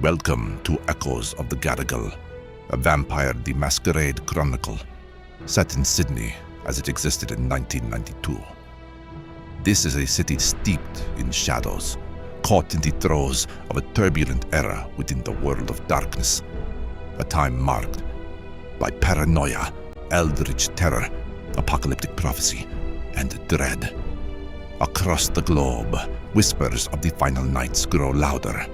Welcome to Echoes of the Gadigal, a Vampire the Masquerade Chronicle, set in Sydney as it existed in 1992. This is a city steeped in shadows, caught in the throes of a turbulent era within the world of darkness, a time marked by paranoia, eldritch terror, apocalyptic prophecy, and dread. Across the globe, whispers of the final nights grow louder.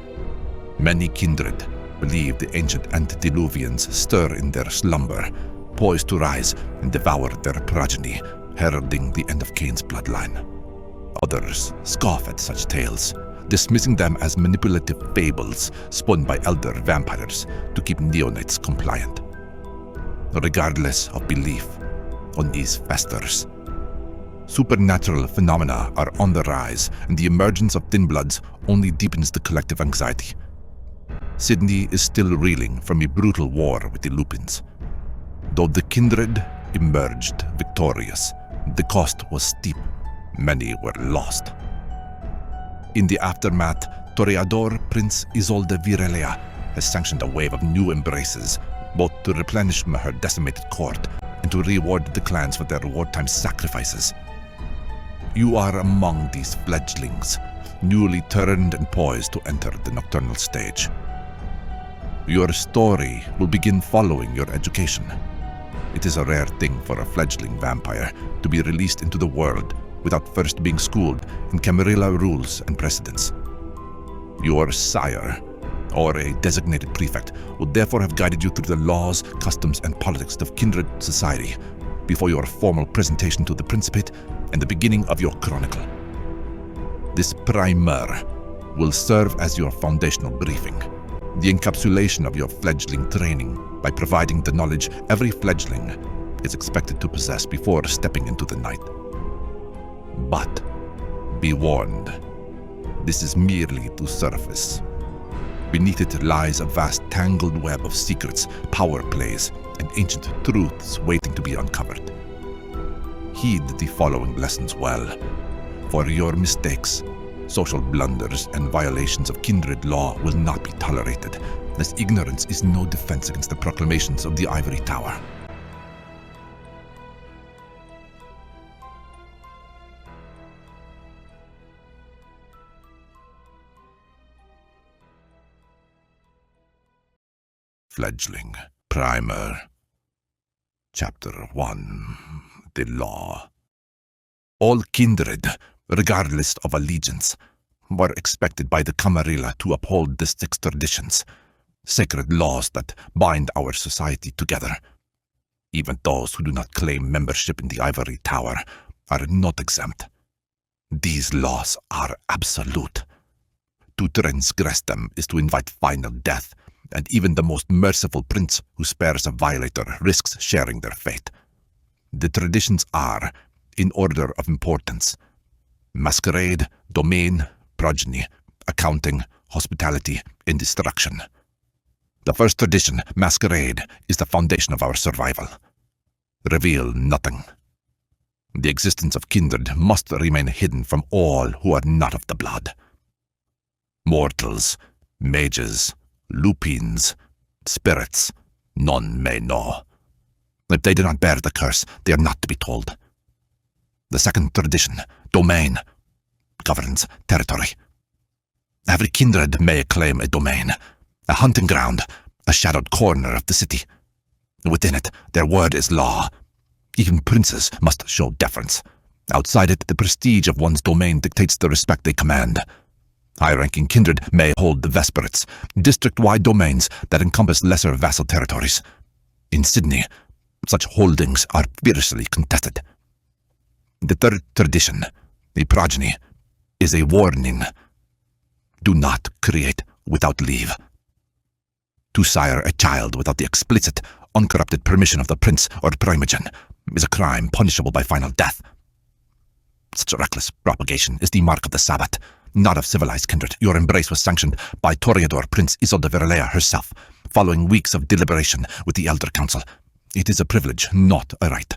Many kindred believe the ancient antediluvians stir in their slumber, poised to rise and devour their progeny, heralding the end of Cain's bloodline. Others scoff at such tales, dismissing them as manipulative fables spun by elder vampires to keep neonates compliant. Regardless of belief, unease festers. Supernatural phenomena are on the rise, and the emergence of thin bloods only deepens the collective anxiety. Sydney is still reeling from a brutal war with the Lupins. Though the kindred emerged victorious, the cost was steep. Many were lost. In the aftermath, Toreador Prince Isolde Virelea has sanctioned a wave of new embraces, both to replenish her decimated court and to reward the clans for their wartime sacrifices. You are among these fledglings, newly turned and poised to enter the nocturnal stage. Your story will begin following your education. It is a rare thing for a fledgling vampire to be released into the world without first being schooled in Camarilla rules and precedents. Your sire, or a designated prefect, would therefore have guided you through the laws, customs, and politics of kindred society before your formal presentation to the Principate and the beginning of your Chronicle. This primer will serve as your foundational briefing, the encapsulation of your fledgling training by providing the knowledge every fledgling is expected to possess before stepping into the night. But be warned, this is merely the surface. Beneath it lies a vast tangled web of secrets, power plays, and ancient truths waiting to be uncovered. Heed the following lessons well, for your mistakes, social blunders, and violations of kindred law will not be tolerated, as ignorance is no defense against the proclamations of the Ivory Tower. Fledgling Primer Chapter 1 The Law. All kindred, regardless of allegiance, were expected by the Camarilla to uphold the 6 traditions, sacred laws that bind our society together. Even those who do not claim membership in the Ivory Tower are not exempt. These laws are absolute. To transgress them is to invite final death, and even the most merciful prince who spares a violator risks sharing their fate. The traditions are, in order of importance: masquerade, domain, progeny, accounting, hospitality, and destruction. The first tradition, masquerade, is the foundation of our survival. Reveal nothing. The existence of kindred must remain hidden from all who are not of the blood. Mortals, mages, lupines, spirits, none may know. If they do not bear the curse, they are not to be told. The second tradition, domain, governs territory. Every kindred may claim a domain, a hunting ground, a shadowed corner of the city. Within it, their word is law. Even princes must show deference. Outside it, the prestige of one's domain dictates the respect they command. High-ranking kindred may hold the Vesperates, district-wide domains that encompass lesser vassal territories. In Sydney, such holdings are fiercely contested. The third tradition, the progeny, is a warning. Do not create without leave. To sire a child without the explicit, uncorrupted permission of the prince or primogen is a crime punishable by final death. Such reckless propagation is the mark of the Sabbat, not of civilized kindred. Your embrace was sanctioned by Toreador Prince Isolde Virelea herself, following weeks of deliberation with the Elder Council. It is a privilege, not a right.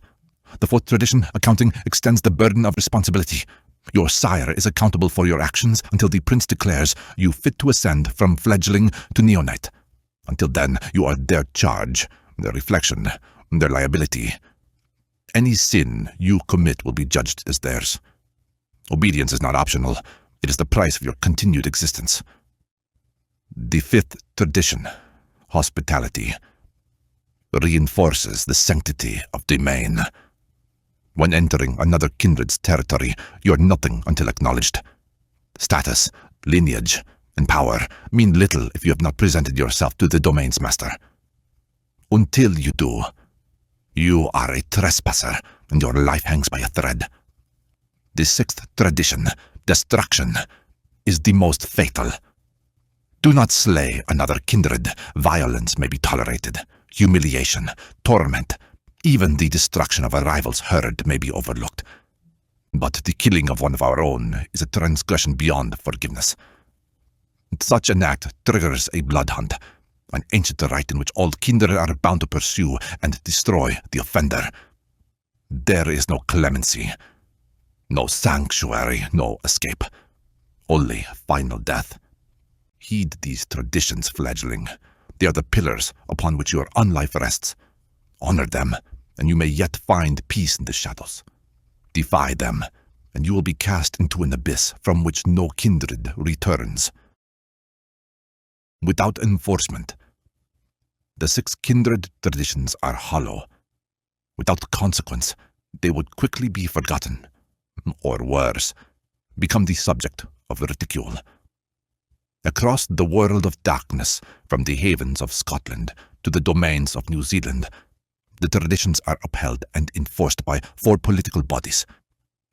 The fourth tradition, accounting, extends the burden of responsibility. Your sire is accountable for your actions until the prince declares you fit to ascend from fledgling to neonate. Until then, you are their charge, their reflection, their liability. Any sin you commit will be judged as theirs. Obedience is not optional. It is the price of your continued existence. The fifth tradition, hospitality, reinforces the sanctity of domain. When entering another kindred's territory, you are nothing until acknowledged. Status, lineage, and power mean little if you have not presented yourself to the domain's master. Until you do, you are a trespasser, and your life hangs by a thread. The sixth tradition, destruction, is the most fatal. Do not slay another kindred. Violence may be tolerated. Humiliation, torment, even the destruction of a rival's herd may be overlooked. But the killing of one of our own is a transgression beyond forgiveness. Such an act triggers a blood hunt, an ancient rite in which all kindred are bound to pursue and destroy the offender. There is no clemency, no sanctuary, no escape. Only final death. Heed these traditions, fledgling. They are the pillars upon which your unlife rests. Honor them, and you may yet find peace in the shadows. Defy them, and you will be cast into an abyss from which no kindred returns. Without enforcement, the six kindred traditions are hollow. Without consequence, they would quickly be forgotten, or worse, become the subject of ridicule. Across the world of darkness, from the havens of Scotland to the domains of New Zealand, the traditions are upheld and enforced by 4 political bodies.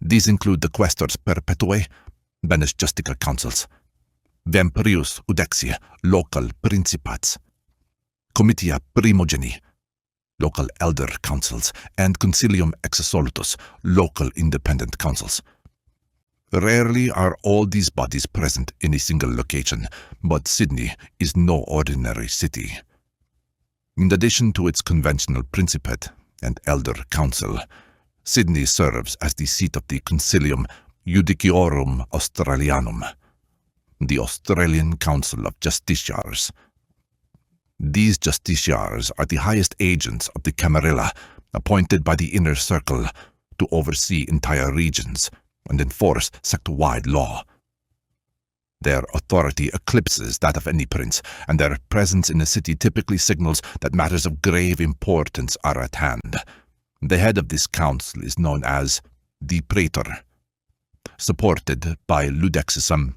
These include the Quaestors Perpetuae, Bene Justica Councils, Vampirius Udexia, local principats, Comitia Primogeni, local elder councils, and Concilium Exsolutus, local independent councils. Rarely are all these bodies present in a single location, but Sydney is no ordinary city. In addition to its conventional principate and elder council, Sydney serves as the seat of the Concilium Judiciorum Australianum, the Australian Council of Justiciars. These justiciars are the highest agents of the Camarilla, appointed by the Inner Circle to oversee entire regions and enforce sect-wide law. Their authority eclipses that of any prince, and their presence in a city typically signals that matters of grave importance are at hand. The head of this council is known as the Praetor, supported by ludexism,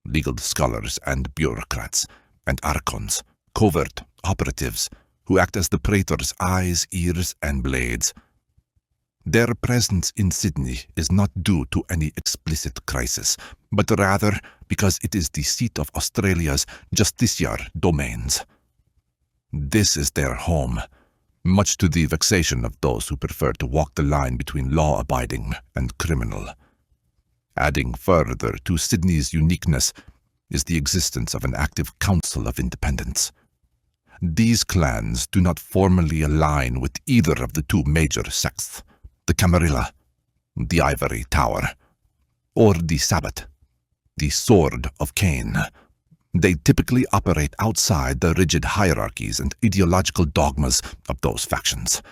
legal scholars and bureaucrats, and archons, covert operatives, who act as the Praetor's eyes, ears, and blades. Their presence in Sydney is not due to any explicit crisis, but rather because it is the seat of Australia's justiciar domains. This is their home, much to the vexation of those who prefer to walk the line between law-abiding and criminal. Adding further to Sydney's uniqueness is the existence of an active Council of Independents. These clans do not formally align with either of the 2 major sects, the Camarilla, the Ivory Tower, or the Sabbat, the Sword of Cain. They typically operate outside the rigid hierarchies and ideological dogmas of those factions,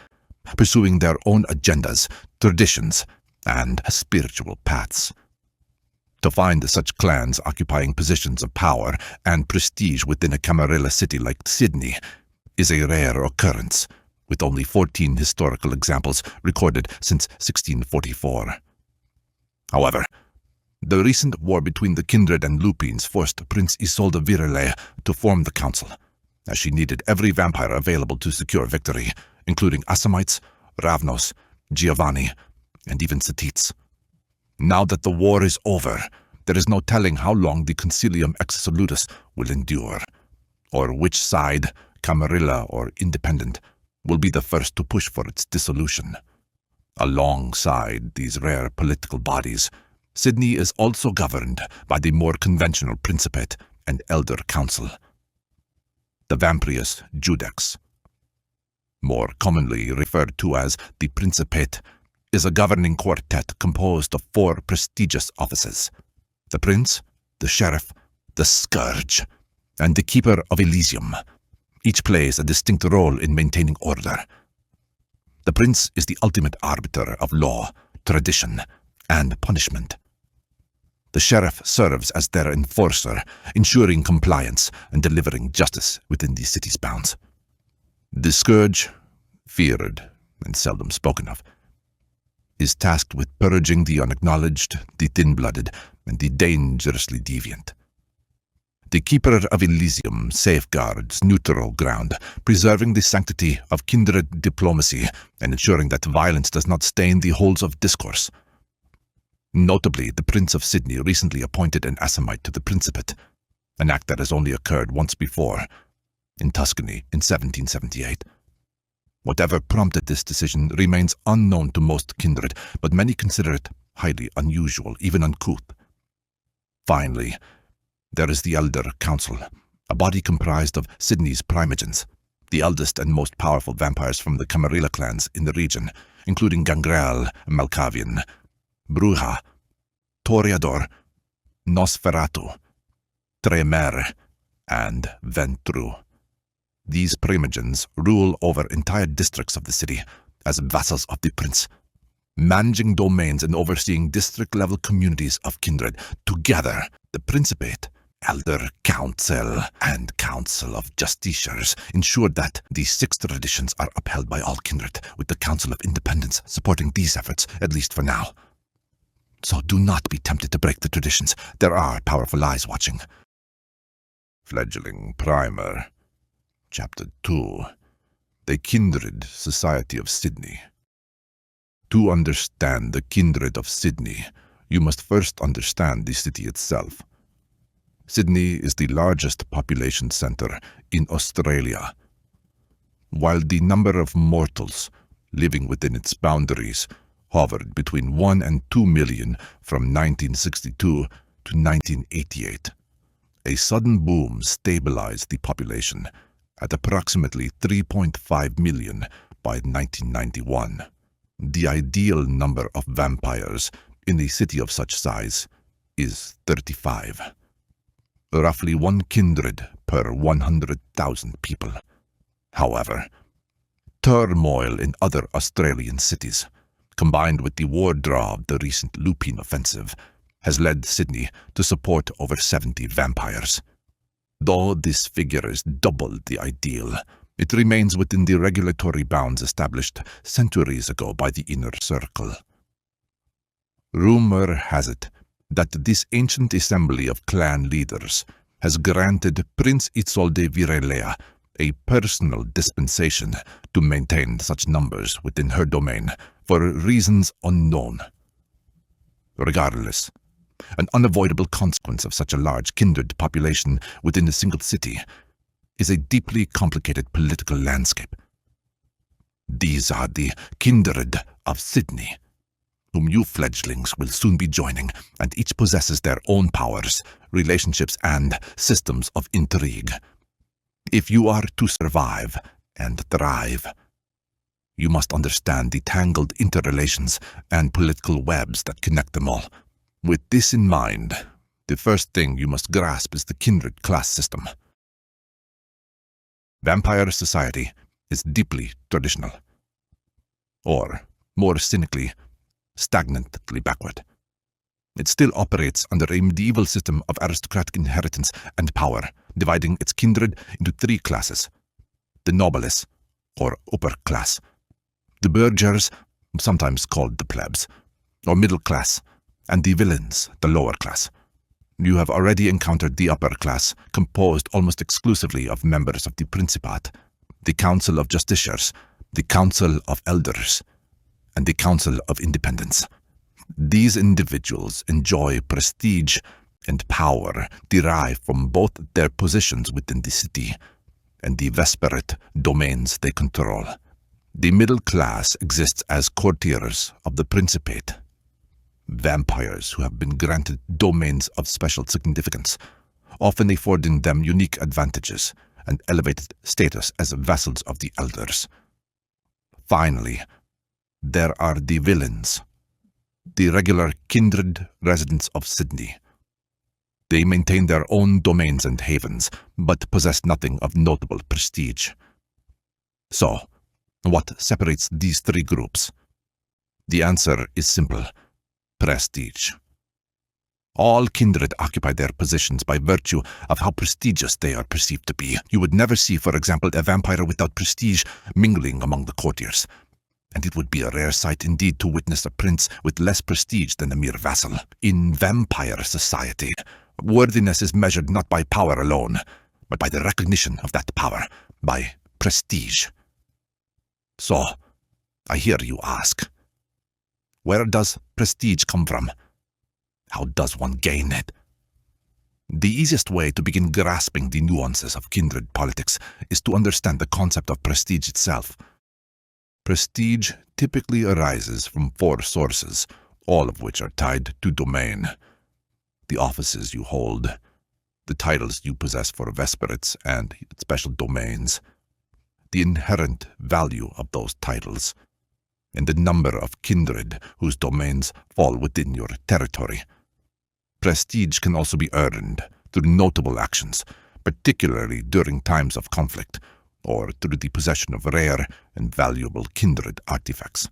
pursuing their own agendas, traditions, and spiritual paths. To find such clans occupying positions of power and prestige within a Camarilla city like Sydney is a rare occurrence, with only 14 historical examples recorded since 1644. However, the recent war between the Kindred and Lupines forced Prince Isolde Virelay to form the council, as she needed every vampire available to secure victory, including Assamites, Ravnos, Giovanni, and even Setits. Now that the war is over, there is no telling how long the Concilium Exsolutus will endure, or which side, Camarilla or Independent, will be the first to push for its dissolution. Alongside these rare political bodies, Sydney is also governed by the more conventional Principate and Elder Council, the Vampirius Judex, more commonly referred to as the Principate is a governing quartet composed of 4 prestigious offices: the Prince, the Sheriff, the Scourge, and the Keeper of Elysium. Each plays a distinct role in maintaining order. The Prince is the ultimate arbiter of law, tradition, and punishment. The Sheriff serves as their enforcer, ensuring compliance and delivering justice within the city's bounds. The Scourge, feared and seldom spoken of, is tasked with purging the unacknowledged, the thin-blooded, and the dangerously deviant. The Keeper of Elysium safeguards neutral ground, preserving the sanctity of kindred diplomacy and ensuring that violence does not stain the halls of discourse. Notably, the Prince of Sydney recently appointed an Assamite to the Principate, an act that has only occurred once before, in Tuscany in 1778. Whatever prompted this decision remains unknown to most kindred, but many consider it highly unusual, even uncouth. Finally, there is the Elder Council, a body comprised of Sydney's primogens, the eldest and most powerful vampires from the Camarilla clans in the region, including Gangrel, Malkavian, Bruja, Toreador, Nosferatu, Tremer, and Ventru. These primogens rule over entire districts of the city as vassals of the prince, managing domains and overseeing district-level communities of kindred. Together, the Principate, Elder Council, and Council of Justiciars ensure that the 6 traditions are upheld by all kindred, with the Council of Independence supporting these efforts, at least for now. So do not be tempted to break the traditions. There are powerful eyes watching. Fledgling Primer, Chapter 2, The Kindred Society of Sydney. To understand the Kindred of Sydney, you must first understand the city itself. Sydney is the largest population centre in Australia. While the number of mortals living within its boundaries hovered between 1 and 2 million from 1962 to 1988, a sudden boom stabilized the population at approximately 3.5 million by 1991. The ideal number of vampires in a city of such size is 35. Roughly 1 kindred per 100,000 people. However, turmoil in other Australian cities, combined with the war draw of the recent Lupine offensive, has led Sydney to support over 70 vampires. Though this figure is double the ideal, it remains within the regulatory bounds established centuries ago by the Inner Circle. Rumor has it that this ancient assembly of clan leaders has granted Prince Isolde Virelea a personal dispensation to maintain such numbers within her domain for reasons unknown. Regardless, an unavoidable consequence of such a large kindred population within a single city is a deeply complicated political landscape. These are the Kindred of Sydney, whom you fledglings will soon be joining, and each possesses their own powers, relationships, and systems of intrigue. If you are to survive and thrive, you must understand the tangled interrelations and political webs that connect them all. With this in mind, the first thing you must grasp is the kindred class system. Vampire society is deeply traditional, or, more cynically, stagnantly backward. It still operates under a medieval system of aristocratic inheritance and power, dividing its kindred into 3 classes: the nobles, or upper class; the burghers, sometimes called the plebs, or middle class; and the villains, the lower class. You have already encountered the upper class, composed almost exclusively of members of the Principate, the Council of Justiciars, the Council of Elders, and the Council of Independence. These individuals enjoy prestige and power derived from both their positions within the city and the vesperate domains they control. The middle class exists as courtiers of the Principate, vampires who have been granted domains of special significance, often affording them unique advantages and elevated status as vassals of the elders. Finally, there are the villains, the regular kindred residents of Sydney. They maintain their own domains and havens, but possess nothing of notable prestige. So, what separates these three groups? The answer is simple: prestige. All kindred occupy their positions by virtue of how prestigious they are perceived to be. You would never see, for example, a vampire without prestige mingling among the courtiers. And it would be a rare sight indeed to witness a prince with less prestige than a mere vassal. In vampire society, worthiness is measured not by power alone, but by the recognition of that power, by prestige. So, I hear you ask, where does prestige come from? How does one gain it? The easiest way to begin grasping the nuances of kindred politics is to understand the concept of prestige itself. Prestige typically arises from four sources, all of which are tied to domain. The offices you hold, the titles you possess for Vesperates and special domains, the inherent value of those titles, and the number of kindred whose domains fall within your territory. Prestige can also be earned through notable actions, particularly during times of conflict, or through the possession of rare and valuable kindred artifacts.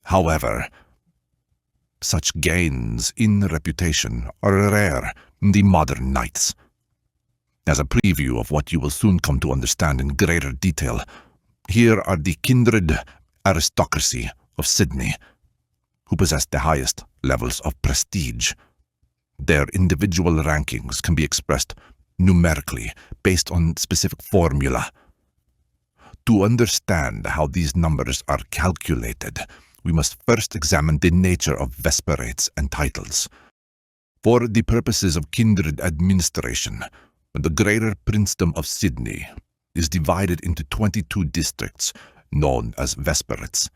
However, such gains in reputation are rare in the modern knights. As a preview of what you will soon come to understand in greater detail, here are the kindred aristocracy of Sydney, who possess the highest levels of prestige. Their individual rankings can be expressed numerically based on specific formula. To understand how these numbers are calculated, we must first examine the nature of Vesperates and titles. For the purposes of kindred administration, the greater princedom of Sydney is divided into 22 districts known as Vesperates,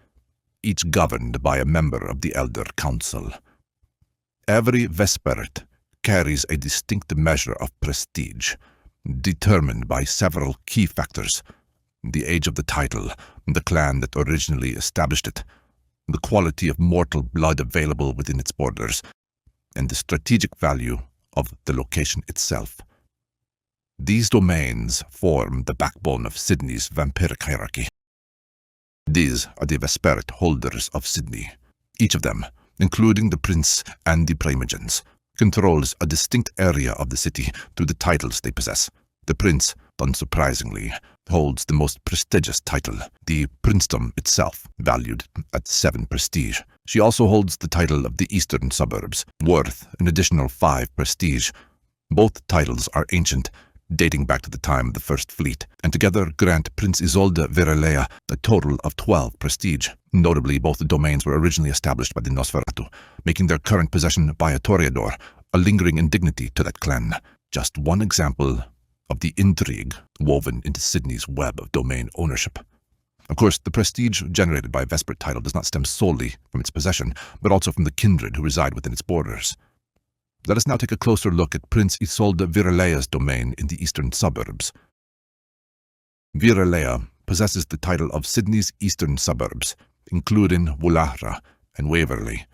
each governed by a member of the Elder Council. Every Vesperate carries a distinct measure of prestige, determined by several key factors: the age of the title, the clan that originally established it, the quality of mortal blood available within its borders, and the strategic value of the location itself. These domains form the backbone of Sydney's vampiric hierarchy. These are the Vesperate holders of Sydney. Each of them, including the prince and the primogens, controls a distinct area of the city through the titles they possess. The prince, unsurprisingly, holds the most prestigious title, the princedom itself, valued at 7 prestige. She also holds the title of the eastern suburbs, worth an additional 5 prestige. Both titles are ancient, dating back to the time of the First Fleet, and together grant Prince Isolde Virelea a total of 12 prestige. Notably, both domains were originally established by the Nosferatu, making their current possession by a Toreador a lingering indignity to that clan. Just one example of the intrigue woven into Sydney's web of domain ownership. Of course, the prestige generated by a Vesperate title does not stem solely from its possession, but also from the kindred who reside within its borders. Let us now take a closer look at Prince Isolde Virelea's domain in the eastern suburbs. Virelea possesses the title of Sydney's eastern suburbs, including Woollahra and Waverley.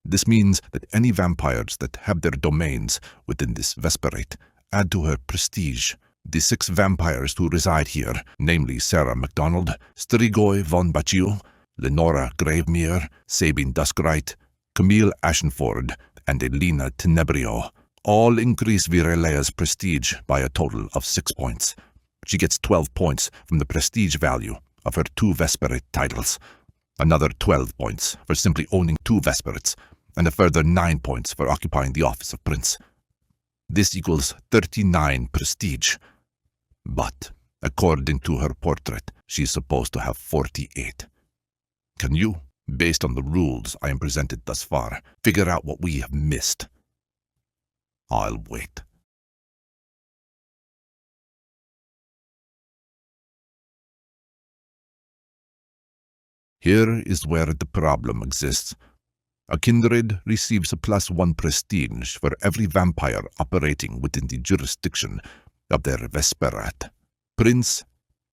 This means that any vampires that have their domains within this Vesperate add to her prestige. The 6 vampires who reside here, namely Sarah MacDonald, Strigoi von Baciu, Lenora Gravemere, Sabine Duskright, Camille Ashenford, and Elena Tenebrio, all increase Virelea's prestige by a total of 6 points. She gets 12 points from the prestige value of her 2 Vesperate titles, another 12 points for simply owning 2 Vesperates, and a further 9 points for occupying the office of prince. This equals 39 prestige. But, according to her portrait, she is supposed to have 48. Can you, based on the rules I am presented thus far, figure out what we have missed? I'll wait. Here is where the problem exists. A kindred receives a +1 prestige for every vampire operating within the jurisdiction of their Vesperat. Prince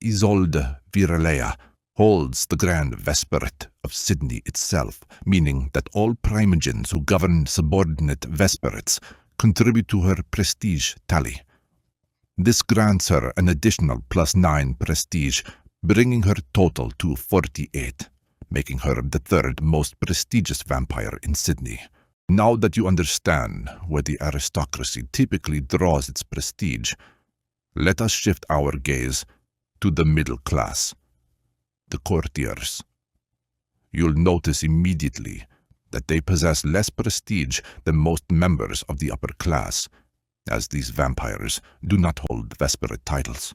Isolde Virelea holds the Grand Vesperate of Sydney itself, meaning that all primogens who govern subordinate Vesperates contribute to her prestige tally. This grants her an additional +9 prestige, bringing her total to 48, making her the third most prestigious vampire in Sydney. Now that you understand where the aristocracy typically draws its prestige, let us shift our gaze to the middle class, the courtiers. You'll notice immediately that they possess less prestige than most members of the upper class, as these vampires do not hold Vesperate titles.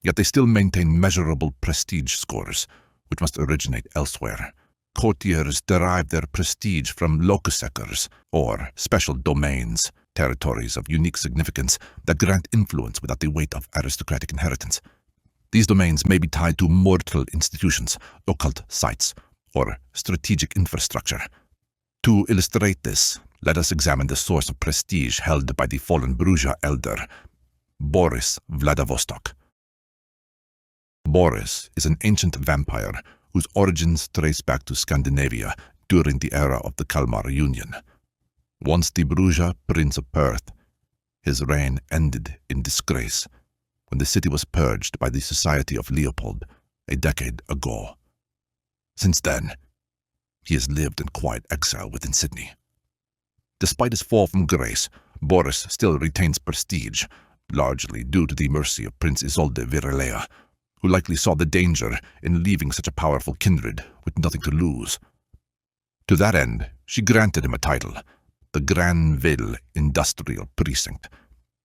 Yet they still maintain measurable prestige scores, which must originate elsewhere. Courtiers derive their prestige from locusecers, or special domains, territories of unique significance that grant influence without the weight of aristocratic inheritance. These domains may be tied to mortal institutions, occult sites, or strategic infrastructure. To illustrate this, let us examine the source of prestige held by the fallen Bruja elder, Boris Vladivostok. Boris is an ancient vampire whose origins trace back to Scandinavia during the era of the Kalmar Union. Once the Bruja Prince of Perth, his reign ended in disgrace when the city was purged by the Society of Leopold a decade ago. Since then, he has lived in quiet exile within Sydney. Despite his fall from grace, Boris still retains prestige, largely due to the mercy of Prince Isolde Virelea, who likely saw the danger in leaving such a powerful kindred with nothing to lose. To that end, she granted him a title, the Granville Industrial Precinct,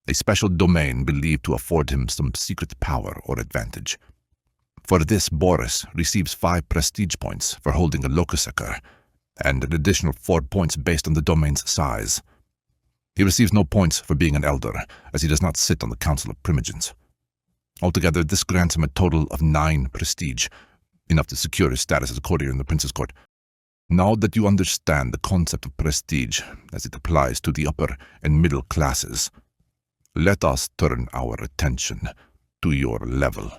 a special domain believed to afford him some secret power or advantage. For this, Boris receives 5 prestige points for holding a locusecker, and an additional 4 points based on the domain's size. He receives no points for being an elder, as he does not sit on the Council of Primogens. Altogether, this grants him a total of 9 prestige, enough to secure his status as a courtier in the Prince's Court. Now that you understand the concept of prestige as it applies to the upper and middle classes, let us turn our attention to your level,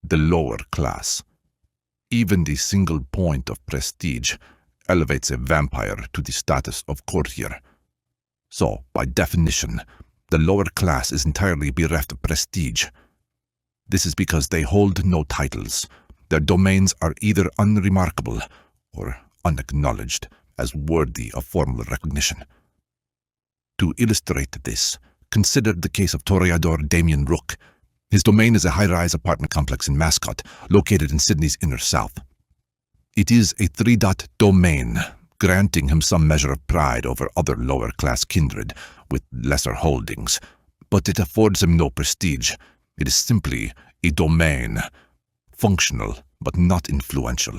the lower class. Even the single point of prestige elevates a vampire to the status of courtier. So, by definition, the lower class is entirely bereft of prestige. This is because they hold no titles. Their domains are either unremarkable or unacknowledged as worthy of formal recognition. To illustrate this, consider the case of Toreador Damien Rook. His domain is a high-rise apartment complex in Mascot, located in Sydney's inner south. It is a 3-dot domain, granting him some measure of pride over other lower-class kindred with lesser holdings, but it affords him no prestige. It is simply a domain, functional but not influential.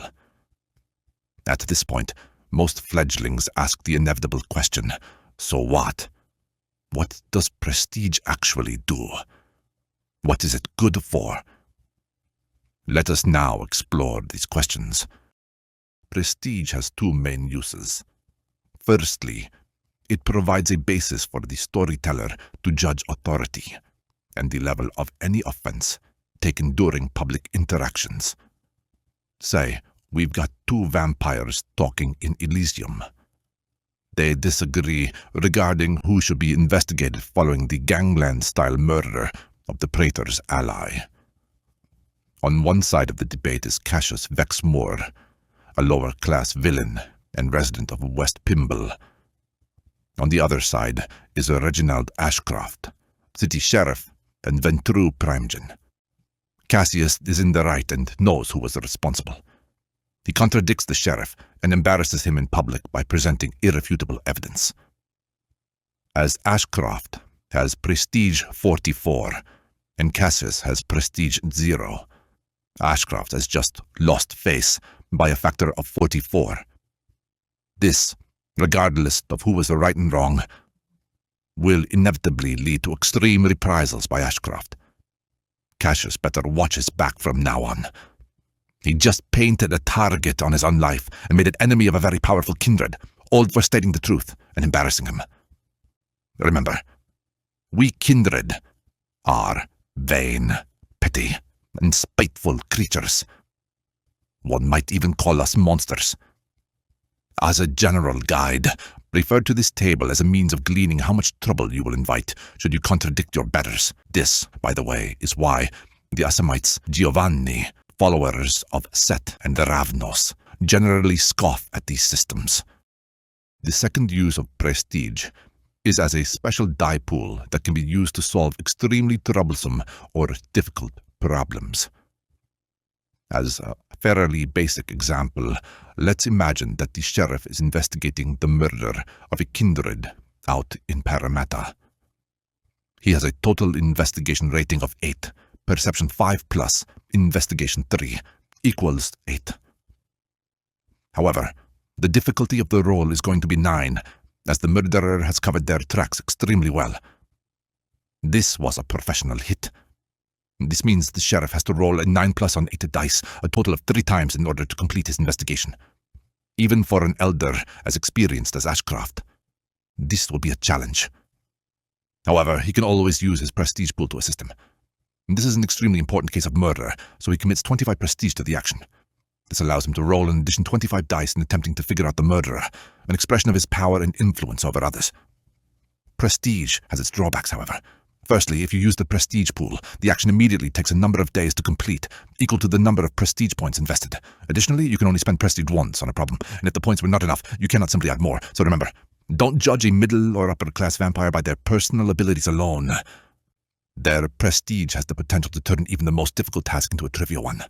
At this point, most fledglings ask the inevitable question, so what? What does prestige actually do? What is it good for? Let us now explore these questions. Prestige has 2 main uses. Firstly, it provides a basis for the storyteller to judge authority and the level of any offense taken during public interactions. Say, we've got 2 vampires talking in Elysium. They disagree regarding who should be investigated following the gangland-style murder of the Praetor's ally. On one side of the debate is Cassius Vexmoor, a lower-class villain and resident of West Pimble. On the other side is Reginald Ashcroft, city sheriff and Ventru Primogen. Cassius is in the right and knows who was responsible. He contradicts the sheriff and embarrasses him in public by presenting irrefutable evidence. As Ashcroft has prestige 44 and Cassius has prestige 0, Ashcroft has just lost face by a factor of 44. This, regardless of who was right and wrong, will inevitably lead to extreme reprisals by Ashcroft. Cassius better watch his back from now on. He just painted a target on his own life and made an enemy of a very powerful kindred, all for stating the truth and embarrassing him. Remember, we kindred are vain, petty, and spiteful creatures. One might even call us monsters. As a general guide, refer to this table as a means of gleaning how much trouble you will invite should you contradict your betters. This, by the way, is why the Assamites Giovanni, followers of Set and Ravnos, generally scoff at these systems. The second use of prestige is as a special die pool that can be used to solve extremely troublesome or difficult problems. As a fairly basic example, let's imagine that the sheriff is investigating the murder of a kindred out in Parramatta. He has a total investigation rating of 8, perception 5 plus, investigation 3, equals 8. However, the difficulty of the roll is going to be 9, as the murderer has covered their tracks extremely well. This was a professional hit. This means the sheriff has to roll a 9 plus on 8 dice, a total of 3 times in order to complete his investigation. Even for an elder as experienced as Ashcroft, this will be a challenge. However, he can always use his prestige pool to assist him. This is an extremely important case of murder, so he commits 25 prestige to the action. This allows him to roll in addition 25 dice in attempting to figure out the murderer, an expression of his power and influence over others. Prestige has its drawbacks, however. Firstly, if you use the prestige pool, the action immediately takes a number of days to complete, equal to the number of prestige points invested. Additionally, you can only spend prestige once on a problem, and if the points were not enough, you cannot simply add more. So remember, don't judge a middle or upper class vampire by their personal abilities alone. Their prestige has the potential to turn even the most difficult task into a trivial one.